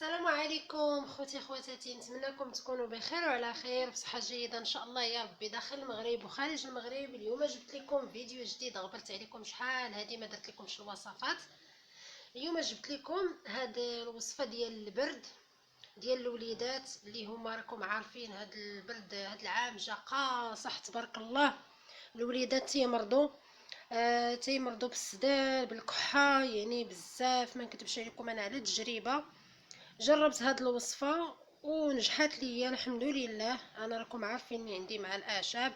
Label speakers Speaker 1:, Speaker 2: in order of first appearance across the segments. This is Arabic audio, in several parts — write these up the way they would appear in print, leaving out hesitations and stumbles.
Speaker 1: السلام عليكم خوتي خواتاتي، نتمنىكم تكونوا بخير وعلى خير بصحه جيده ان شاء الله يا ربي، داخل المغرب وخارج المغرب. اليوم جبت لكم فيديو جديد، غبرت عليكم شحال هذه ما درت لكمش الوصفات. اليوم جبت لكم هاد الوصفه ديال البرد ديال الوليدات اللي هما راكم عارفين هاد البرد هاد العام جا قاصح تبارك الله. الوليدات تيمرضوا بالسدال بالكحه، يعني بزاف. ما نكذبش عليكم، انا على تجربه جربت هاد الوصفه ونجحت ليا الحمد لله. انا راكم عارفين عندي مع الاعشاب،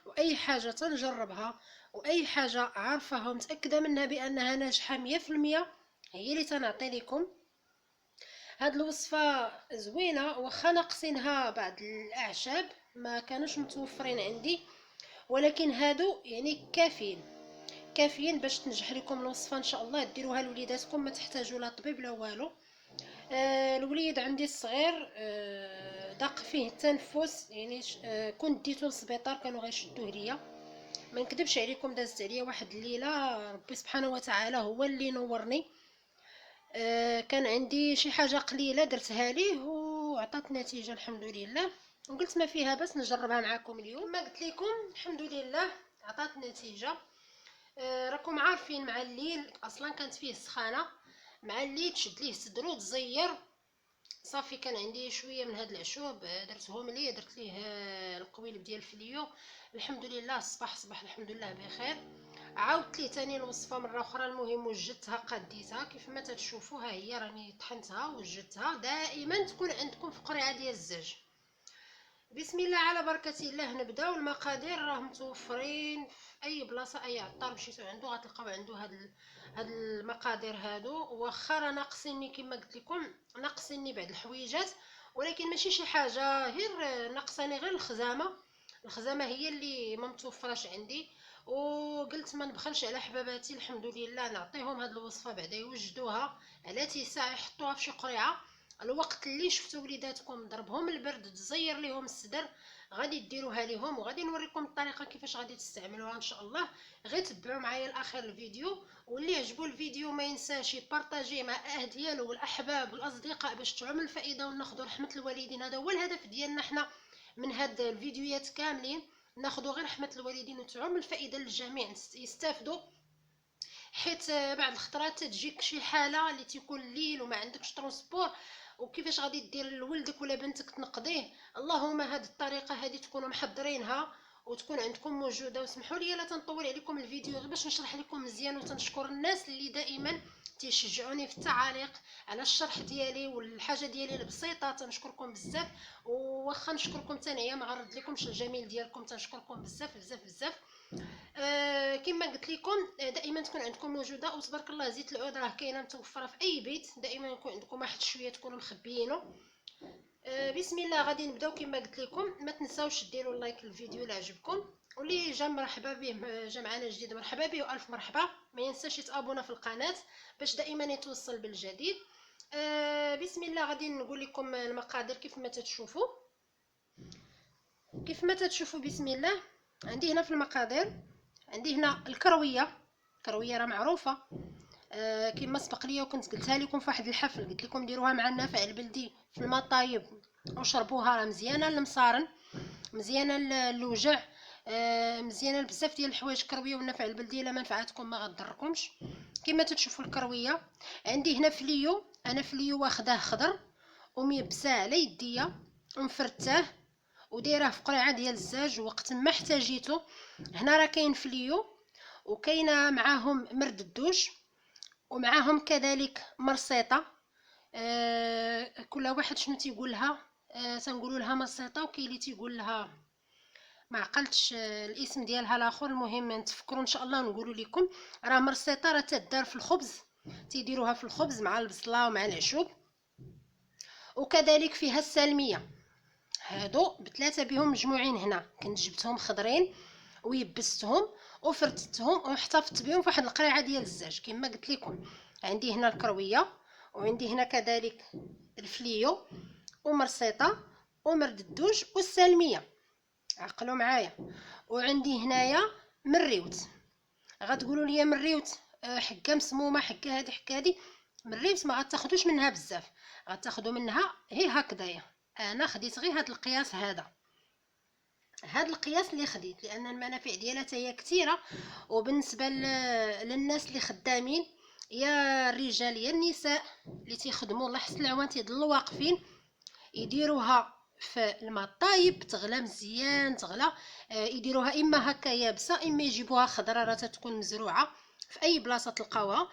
Speaker 1: واي حاجه تنجربها واي حاجه عارفاها ومتاكده منها بانها ناجحه 100% هي اللي تنعطي لكم. هاد الوصفه زوينه، واخا ناقصينها بعض الاعشاب ما كانوش متوفرين عندي، ولكن هادو يعني كافيين باش تنجح لكم الوصفه ان شاء الله. ديروها لوليداتكم، ما تحتاجوا لا طبيب لا والو. الوليد عندي الصغير ضاق فيه التنفس، يعني كنت ديتو للسبيطار كانوا غيشدوه ليا. ما نكذبش عليكم، دازت عليا واحد الليله ربي سبحانه وتعالى هو اللي نورني. كان عندي شي حاجه قليله درتها ليه وعطات نتيجه الحمد لله، وقلت ما فيها بس نجربها معكم اليوم. ما قلت لكم الحمد لله عطات نتيجه. راكم عارفين مع الليل اصلا كانت فيه سخانه، مع الليل تشد ليه صدرو تزير. صافي كان عندي شويه من هاد العشوب درتهم ليه، درت ليه القويلب ديال الفليو. الحمد لله صباح الحمد لله بخير. عاودت ليه تاني الوصفه مره اخرى، المهم وجدتها قديتها كيف ما تشوفوا. ها هي راني طحنتها وجدتها. دائما تكون عندكم في قرعه ديال الزاج. بسم الله على بركه الله. نبداو. المقادير راه متوفرين في اي بلاصه، اي عطار مشيتو عنده غتلقاو عنده هاد المقادير هادو. واخا راه ناقصيني كما قلت لكم، ناقصيني بعض الحويجات، ولكن ماشي شي حاجه، غير ناقصاني غير الخزامه هي اللي ما متوفراش عندي. وقلت ما نبخلش على حباباتي، الحمد لله نعطيهم هاد الوصفه بعدا يوجدوها على تيساع، يحطوها في شي قريعه. الوقت اللي شفتوا وليداتكم ضربهم البرد تزير ليهم الصدر، غادي ديروها ليهم، وغادي نوريكم الطريقه كيفاش غادي تستعملوها ان شاء الله. غير تبعوا معايا لاخر الفيديو، واللي عجبو الفيديو ما ينساش يبارطاجيه مع الاهل ديالو والاحباب والاصدقاء باش تعم الفائده وناخذوا رحمه الوالدين. هذا هو الهدف ديالنا حنا من هاد الفيديوهات كاملين، ناخذوا غير رحمه الوالدين وتعم الفائده للجميع يستافدوا. حيت بعض الخطرات تجيك شي حاله اللي تيكون الليل وما عندكش ترونسبور، وكيفاش غادي دير لولدك ولا بنتك تنقضيه. اللهم هذه الطريقه هذه تكونوا محضرينها وتكون عندكم موجوده. وسمحوا لي لا تنطول عليكم الفيديو، غير باش نشرح لكم مزيان. وتنشكر الناس اللي دائما تيشجعوني في التعاليق على الشرح ديالي والحاجه ديالي البسيطه، تنشكركم بزاف. وواخا نشكركم تانية ما غنرد لكمش الجميل ديالكم، تنشكركم بزاف بزاف بزاف. كما قلت لكم دائما تكون عندكم موجوده. وتبارك الله زيت العود راه كاينه متوفره في اي بيت، دائما يكون عندكم واحد شويه تكونوا مخبيينه. بسم الله غادي نبداو. كما قلت لكم ما تنساوش ديروا لايك للفيديو اللي عجبكم، واللي جا مرحبا به، جا معنا جديد مرحبا به والف مرحبا. ما ينساش يتابونا في القناه باش دائما يتوصل بالجديد. بسم الله غادي نقول لكم المقادير كيف ما تتشوفوا. بسم الله. عندي هنا في المقادير، عندي هنا الكرويه راه معروفه. كما سبق ليا وكنت قلتها لكم في واحد الحفل، قلت لكم ديروها مع النافع البلدي في المطايب وشربوها، راه مزيانه للمصارن، مزيانه للوجع، مزيانه بزاف ديال الحوايج. الكرويه والنافع البلدي لا منفعتكم ما غضركمش. كما تشوفوا الكرويه عندي هنا فليو، انا فليو واخداه خضر وميبساه على يديا ومفرتاه ودايره في قرعه ديال الزاج وقت ما احتاجيته. هنا راه كاين فليو وكاينه معاهم مرد الدوش ومعاهم كذلك مرسيطه. كل واحد شنو تيقول لها، تنقولوا لها مرسيطه، وكاين اللي تيقول لها ما عقلتش الاسم ديالها الاخر. المهم نتفكروا ان شاء الله ونقولوا لكم. راه مرسيطه راه تدار في الخبز، تيديروها في الخبز مع البصله ومع العشوب. وكذلك فيها السلميه، هادو بثلاثه بهم مجموعين. هنا كنت جبتهم خضرين ويبستهم وفرتتهم واحتفظت بهم في واحد القريعه ديال الزاج. كما قلت لكم عندي هنا الكرويه، وعندي هنا كذلك الفليو ومرسيطه ومرد الدوج والسلميه، عقلوا معايا. وعندي هنايا مريوت. غتقولوا لي مريوت حكه مسمومه، حكه هذه حكه هذه، من الريبس ما غتاخدوش منها بزاف، غتاخدوا منها هي هكذايا. انا خديت غير هذا القياس، هذا القياس اللي خديت، لان المنافع ديالها هي كثيره. وبالنسبه للناس اللي خدامين، يا الرجال يا النساء اللي تيخدموا الله يحسن العوان تيضلوا واقفين، يديروها في الماء طايب تغلى مزيان تغلى. يديروها اما هكا يابسه، اما يجيبوها خضره راه تكون مزروعه في اي بلاصه تلقاوها.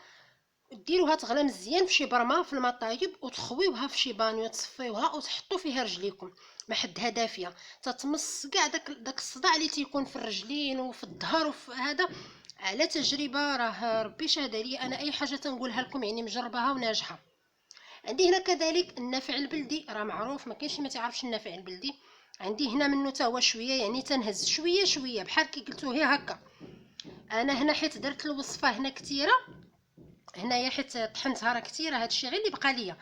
Speaker 1: ديروها تغلى مزيان في شي برمه في الماء طايب، وتخويوها في شي بانيو تصفيوها وتحطوا فيها رجليكم ما حدها دافيه، تتمص كاع داك الصداع اللي تيكون في الرجلين وفي الظهر وفي هذا. على تجربه، راه ربي شهد لي، انا اي حاجه تنقولها لكم يعني مجرباها وناجحه. عندي هنا كذلك النافع البلدي، راه معروف ما كاينش ما تعرفش النافع البلدي. عندي هنا منه تا هو شويه، يعني تنهز شويه شويه بحال كي قلتو هي هكا. انا هنا حيت درت الوصفه هنا كثيره، هنايا حيت طحنتها راه كثيره، هادشي غير اللي بقى ليا.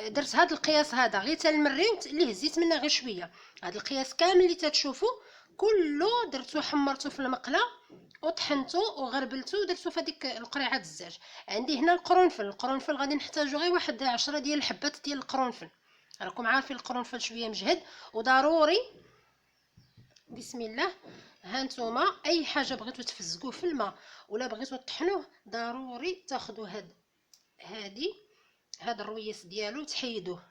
Speaker 1: درت هاد القياس هذا غير تنمريو اللي هزيت منه غير شويه. هاد القياس كامل اللي تتشوفوا كله درتو حمرتو في المقله وطحنتو وغربلتو ودرتو في هذيك القريعه الزاج. عندي هنا القرنفل غادي نحتاجو غير واحد 10 ديال الحبات ديال القرنفل. راكم عارفين القرنفل شويه مجهد وضروري. بسم الله. هانتوما اي حاجه بغيتو تفزقوه في الماء ولا بغيتو تطحنوه، ضروري تاخذوا هاد الرويس ديالو تحيدوه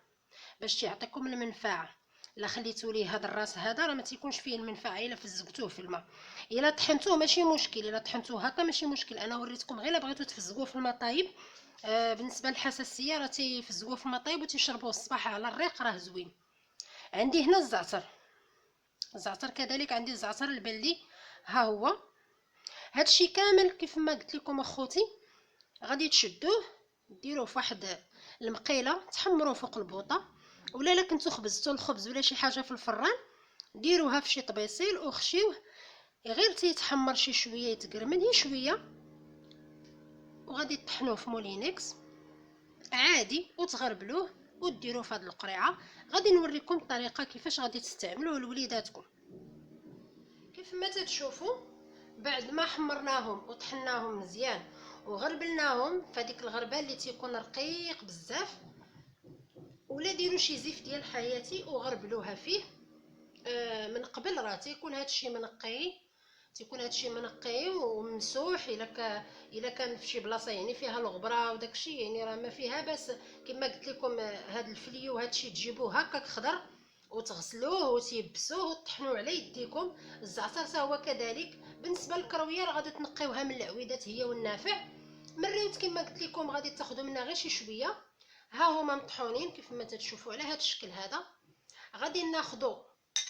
Speaker 1: باش تعطيكم المنفعه. الا خليتو ليه هذا الراس هذا راه ما تيكونش فيه المنفعه الا فزقتوه في الماء. الا طحنتوه ماشي مشكل، الا طحنتوه هكا ماشي مشكل، انا وريتكم غير بغيتو تفزقوه في الماء طايب. بالنسبه للحساسيه راه تيفزقوه في الماء طايب وتيشربوه الصباح على الريق، راه زوين. عندي هنا الزعتر كذلك، عندي الزعتر البلدي ها هو. هادشي كامل كيف ما قلت لكم اخوتي، غادي تشدوه ديروه في واحد المقيله تحمروه فوق البوطه، ولا كنتو خبزتو الخبز ولا شي حاجه في الفران ديروها في شي طبيصيل وخشيوه غير تيتحمر شي شويه يتقرمل شويه، وغادي تطحنوه في مولينكس عادي وتغربلوه وديروه في هذه القريعه. غادي نوريكم الطريقه كيفاش غادي تستعملوه لوليداتكم. كيف ما تتشوفوا بعد ما حمرناهم وطحناهم مزيان وغربلناهم فديك الغربال اللي تيكون رقيق بزاف، ولا ديروا شي زيف ديال حياتي وغربلوها فيه. من قبل راه تيكون هادشي منقي وممسوح. الا كان في شي بلاصه يعني فيها الغبره وداكشي يعني راه ما فيها باس. كما قلت لكم هاد الفليو هادشي تجيبوه هكاك خضر وتغسلوه وتيبسوه وتطحنوه على يديكم. الزعتر حتى هو كذلك. بالنسبه للكرويه راه غادي تنقيوها من العويدات هي والنافع. من الريوت كما قلت لكم غادي تاخذوا منها غير شي شويه. ها هما مطحونين كيف ما تتشوفوا على هذا الشكل هذا. غادي ناخذوا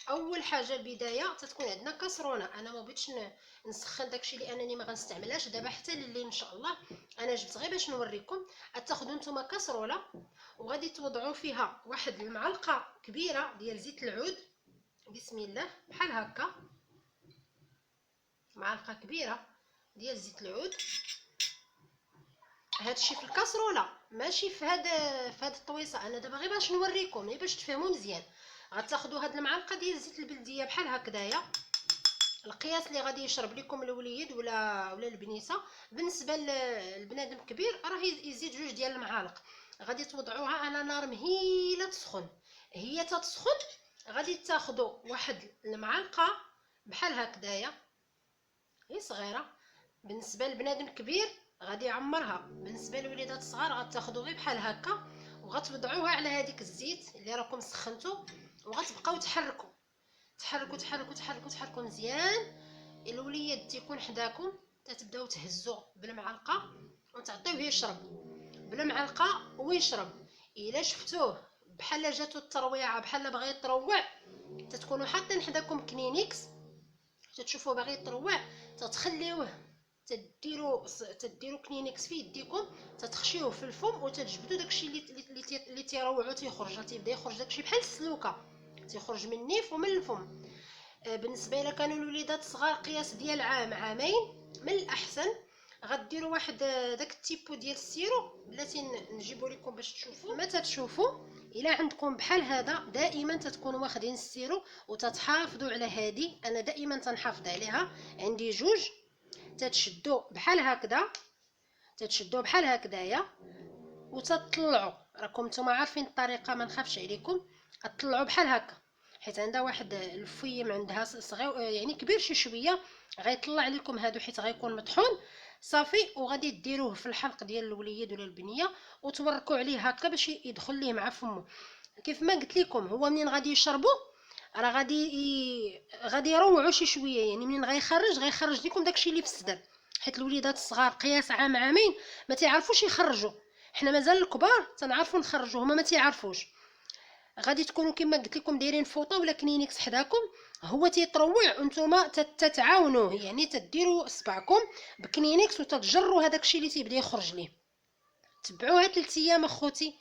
Speaker 1: اول حاجه البدايه تتكون عندنا كاسرونه. انا ما بغيتش نسخن داكشي لانني ما غنستعملهاش دابا حتى لليل ان شاء الله، انا جبت غير باش نوريكم. غتاخذوا نتوما كاسرونه وغادي توضعوا فيها واحد المعلقه كبيره ديال زيت العود. بسم الله. بحال هكا معلقه كبيره ديال زيت العود. هادشي في الكاسرونه ماشي في هاد الطويصه. انا دابا غير باش نوريكم غير باش تفهموا مزيان. غتاخذوا هاد المعلقه ديال زيت البلديه بحال هكذايا، القياس اللي غادي يشرب لكم الوليد ولا البنيته. بالنسبه للبنادم الكبير راه يزيد 2 ديال المعالق. غادي توضعوها على نار مهيله تسخن. هي تتسخن غادي تاخذوا واحد المعلقه بحال هكذايا هي صغيره. بالنسبه للبنادم الكبير غادي يعمرها. بالنسبه للوليدات الصغار غتاخذوا غير بحال هكا وغتوضعوها على هذيك الزيت اللي راكم سخنتو وغتبقاو تحركوا تحركوا تحركوا تحركوا تحركوا مزيان. الوليد تيكون حداكم تتبداو تهزوا بالمعلقه وتعطيوه يشرب بالمعلقه ويشرب. الا شفتوه بحال جاتو الترويعه بحال باغي يتروع تتكونوا حاطين حداكم كنينيكس تتشوفوا باغي يتروع تتخليوه تديروا كنينيكس في يديكم تتخشيوه في الفم وتجبدوا داكشي اللي تيروعو تيخرج تيبدا يخرج داكشي بحال السلوكه تيخرج من النيف ومن الفم. بالنسبه الى كانوا الوليدات صغار قياس ديال عام عامين من الاحسن غديروا واحد داك التيبو ديال السيرو بلاتي نجيبو لكم باش تشوفوا. ما تتشوفوا الا عندكم بحال هذا دائما تتكونوا واخدين السيرو وتتحافظوا على هذه. انا دائما تنحافظ عليها. عندي 2 تتشدوا بحال هكذا تتشدوا بحال هكذايا وتطلعوا. راكم نتوما عارفين الطريقه، ما نخافش عليكم. تطلعوا بحال هكا، حيت عندها واحد الفيم عندها صغير يعني كبير شي شويه، غيطلع لكم هادو حيت غيكون مطحون صافي. وغادي ديروه في الحلق ديال الوليد ولا البنيه وتوركوا عليه هكا باش يدخل ليه مع فمه. كيف ما قلت لكم، هو منين غادي يشربوا راه غادي يروعوا شي شويه، يعني منين غيخرج لكم داكشي اللي في الصدر. حيت الوليدات الصغار قياس عام عامين ما تيعرفوش يخرجوا، حنا مازال الكبار تنعرفوا نخرجوا، هما ما تيعرفوش. غادي تكونوا كما قلت لكم دايرين فوطه ولا كنينيكس حداكم، هو تيطروع وانتم تتعاونوا، يعني تديروا اصبعكم بكنينيكس وتتجروا هذاك الشيء اللي تيبدا يخرج ليه. تبعوها 3 ايام اخوتي،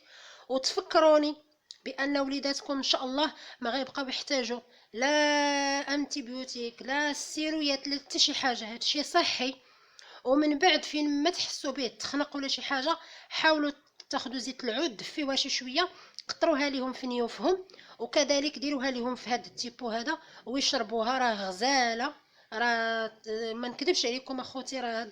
Speaker 1: وتفكروني بان وليداتكم ان شاء الله ما غيبقاو يحتاجوا لا انتيبيوتيك لا ستيرويات لا حتى شي حاجه. هادشي صحي. ومن بعد فين ما تحسوا به تخنق ولا شي حاجه، حاولوا تاخذوا زيت العود دفيوها شي شويه، قطروها ليهم في نيوفهم، وكذلك ديروها ليهم في هذا التيبو هذا ويشربوها. راه غزاله، راه ما نكذبش عليكم اخوتي، راه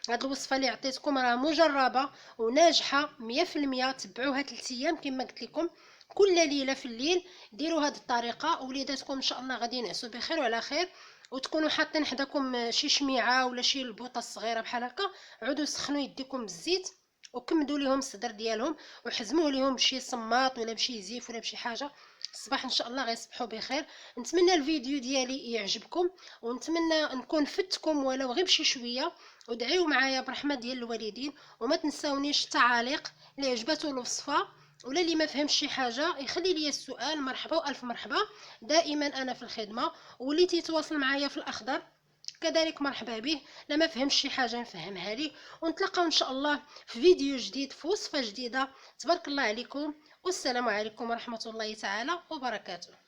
Speaker 1: هاد الوصفه اللي عطيتكم راه مجربه وناجحه 100%. تبعوها 3 ايام كما قلت لكم، كل ليله في الليل ديروا هذه الطريقه، وليداتكم ان شاء الله غادي ينعسوا بخير وعلى خير. وتكونوا حاطين حداكم شي شميعه ولا شي البوطه الصغيره بحال هكا، عودوا سخنوا يديكم بالزيت وكمدوا ليهم الصدر ديالهم، وحزموه ليهم بشي صماط ولا بشي زيف ولا بشي حاجه. الصباح ان شاء الله غيصبحوا بخير. نتمنى الفيديو ديالي يعجبكم، ونتمنى نكون فدتكم ولو غير بشي شويه. ودعيو معايا برحمه ديال الوالدين، وما تنساونيش التعاليق اللي عجبته الوصفه، ولا اللي ما فهمش شي حاجه يخلي لي السؤال. مرحبا والف مرحبا، دائما انا في الخدمه. واللي تيتواصل معايا في الاخضر كذلك مرحبا به، لما فهمش شي حاجه نفهمها ليه. ونتلاقاو ان شاء الله في فيديو جديد في وصفه جديده. تبارك الله عليكم، والسلام عليكم ورحمه الله تعالى وبركاته.